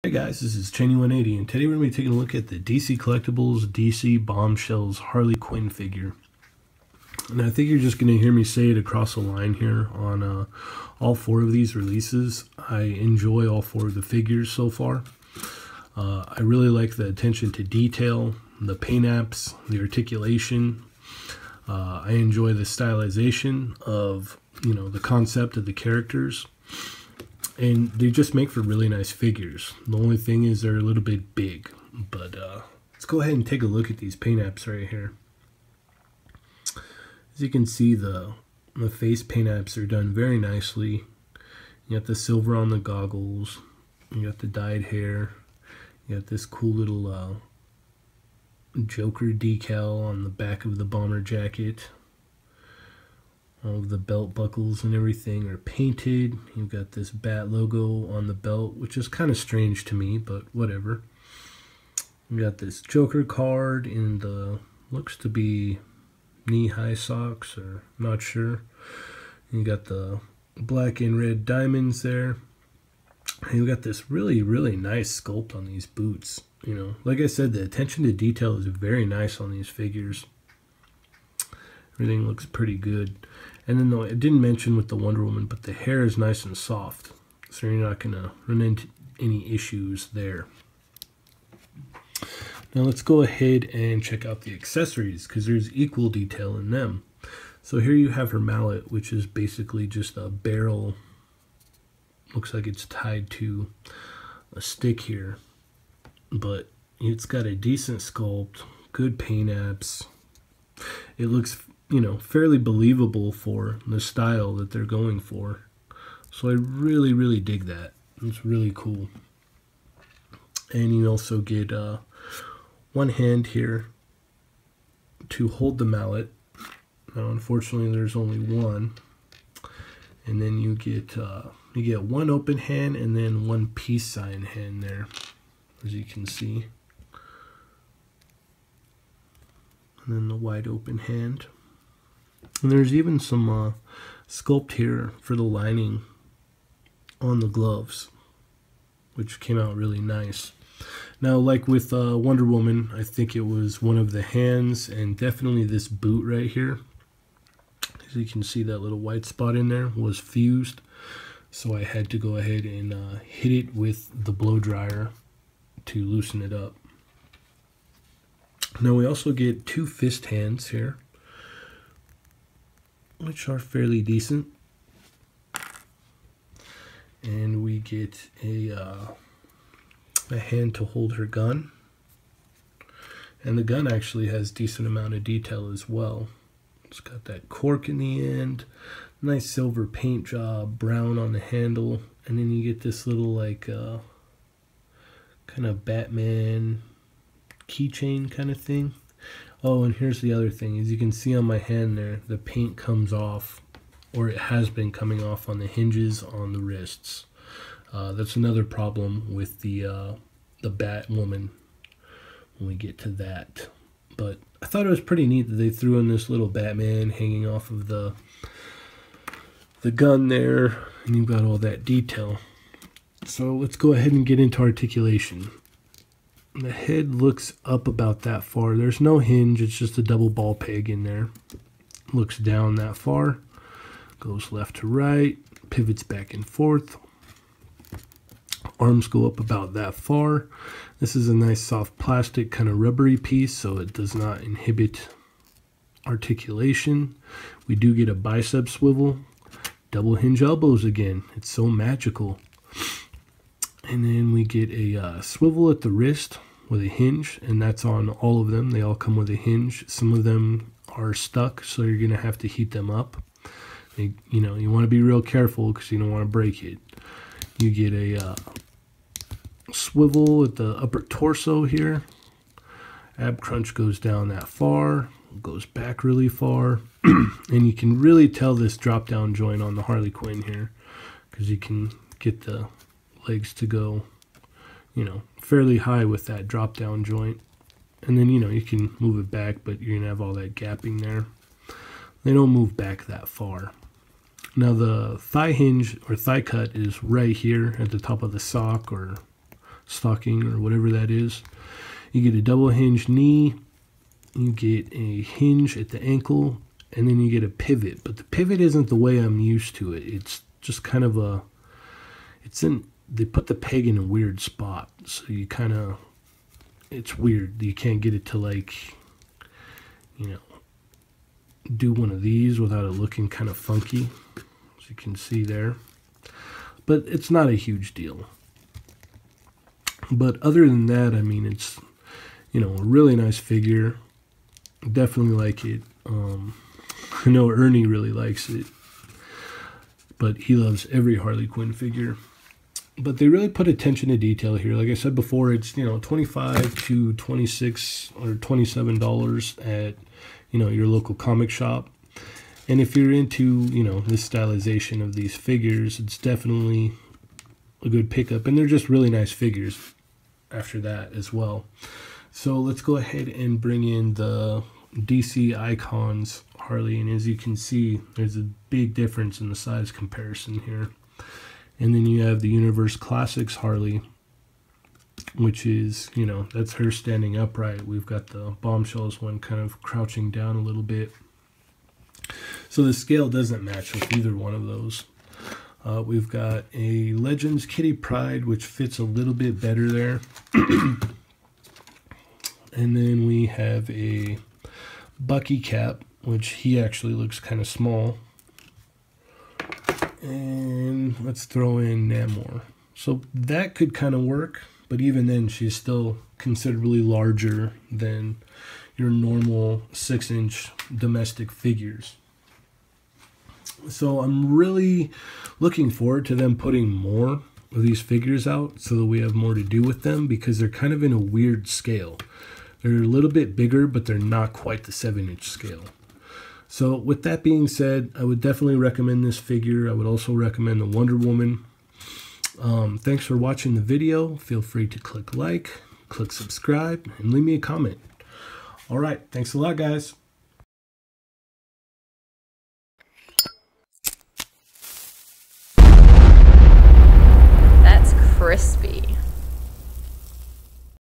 Hey guys, this is Cheney180, and today we're going to be taking a look at the DC Collectibles DC Bombshells Harley Quinn figure. And I think you're just going to hear me say it across the line here on all four of these releases. I enjoy all four of the figures so far. I really like the attention to detail, the paint apps, the articulation. I enjoy the stylization of, the concept of the characters. And they just make for really nice figures. The only thing is they're a little bit big. But let's go ahead and take a look at these paint apps right here. As you can see, the face paint apps are done very nicely. You got the silver on the goggles. You got the dyed hair. You got this cool little Joker decal on the back of the bomber jacket. All of the belt buckles and everything are painted. You've got this bat logo on the belt, which is kind of strange to me, but whatever. You got this Joker card in the, looks to be knee-high socks, or not sure. You got the black and red diamonds there. And you got this really, really nice sculpt on these boots. Like I said, the attention to detail is very nice on these figures. Everything looks pretty good. And then, though, I didn't mention with the Wonder Woman, but the hair is nice and soft, so you're not going to run into any issues there. Now let's go ahead and check out the accessories, because there's equal detail in them. So here you have her mallet, which is basically just a barrel. Looks like it's tied to a stick here, but it's got a decent sculpt, good paint apps. It looks fairly believable for the style that they're going for. So I really, really dig that. It's really cool. And you also get one hand here to hold the mallet. Now, unfortunately, there's only one. And then you get one open hand and then one peace sign hand there, as you can see. And then the wide open hand. And there's even some sculpt here for the lining on the gloves, which came out really nice. Now, like with Wonder Woman, I think it was one of the hands and definitely this boot right here. As you can see, that little white spot in there was fused. So I had to go ahead and hit it with the blow dryer to loosen it up. Now we also get two fist hands here, which are fairly decent. And we get a hand to hold her gun. And the gun actually has decent amount of detail as well. It's got that cork in the end, nice silver paint job, brown on the handle, and then you get this little kind of Batman keychain kind of thing. Oh, and here's the other thing. As you can see on my hand there, the paint comes off, or it has been coming off on the hinges on the wrists. That's another problem with the Batwoman when we get to that. But I thought it was pretty neat that they threw in this little Batman hanging off of the gun there, and you've got all that detail. So let's go ahead and get into articulation. The head looks up about that far. There's no hinge, it's just a double ball peg in there. Looks down that far, goes left to right, pivots back and forth. Arms go up about that far. This is a nice soft plastic kind of rubbery piece, so it does not inhibit articulation. We do get a bicep swivel, double hinge elbows again. It's so magical. And then we get a swivel at the wrist with a hinge, and that's on all of them. They all come with a hinge. Some of them are stuck, so you're going to have to heat them up. You want to be real careful because you don't want to break it. You get a swivel at the upper torso here. Ab crunch goes down that far, goes back really far. And you can really tell this drop down joint on the Harley Quinn here, because you can get the legs to go, fairly high with that drop down joint. And then, you can move it back, but you're going to have all that gapping there. They don't move back that far. Now the thigh hinge or thigh cut is right here at the top of the sock or stocking or whatever that is. You get a double hinge knee, you get a hinge at the ankle, and then you get a pivot. But the pivot isn't the way I'm used to it. It's just kind of a, they put the peg in a weird spot. So you kind of, it's weird. You can't get it to, like, you know, do one of these without it looking kind of funky, as you can see there. But it's not a huge deal. But other than that, I mean, it's, you know, a really nice figure. Definitely like it. I know Ernie really likes it, but he loves every Harley Quinn figure. But they really put attention to detail here. Like I said before, it's, you know, $25 to $26 or $27 at, you know, your local comic shop. And if you're into, you know, this stylization of these figures, it's definitely a good pickup. And they're just really nice figures after that as well. So let's go ahead and bring in the DC Icons Harley. And as you can see, there's a big difference in the size comparison here. And then you have the Universe Classics Harley, which is, you know, that's her standing upright. We've got the Bombshells one kind of crouching down a little bit. So the scale doesn't match with either one of those. We've got a Legends Kitty Pryde, which fits a little bit better there. And then we have a Bucky Cap, which he actually looks kind of small. And let's throw in Namor. So that could kind of work, but even then she's still considerably larger than your normal 6-inch domestic figures. So I'm really looking forward to them putting more of these figures out so that we have more to do with them, because they're kind of in a weird scale. They're a little bit bigger, but they're not quite the 7-inch scale. So with that being said, I would definitely recommend this figure. I would also recommend the Wonder Woman. Thanks for watching the video. Feel free to click like, click subscribe, and leave me a comment. All right, thanks a lot, guys.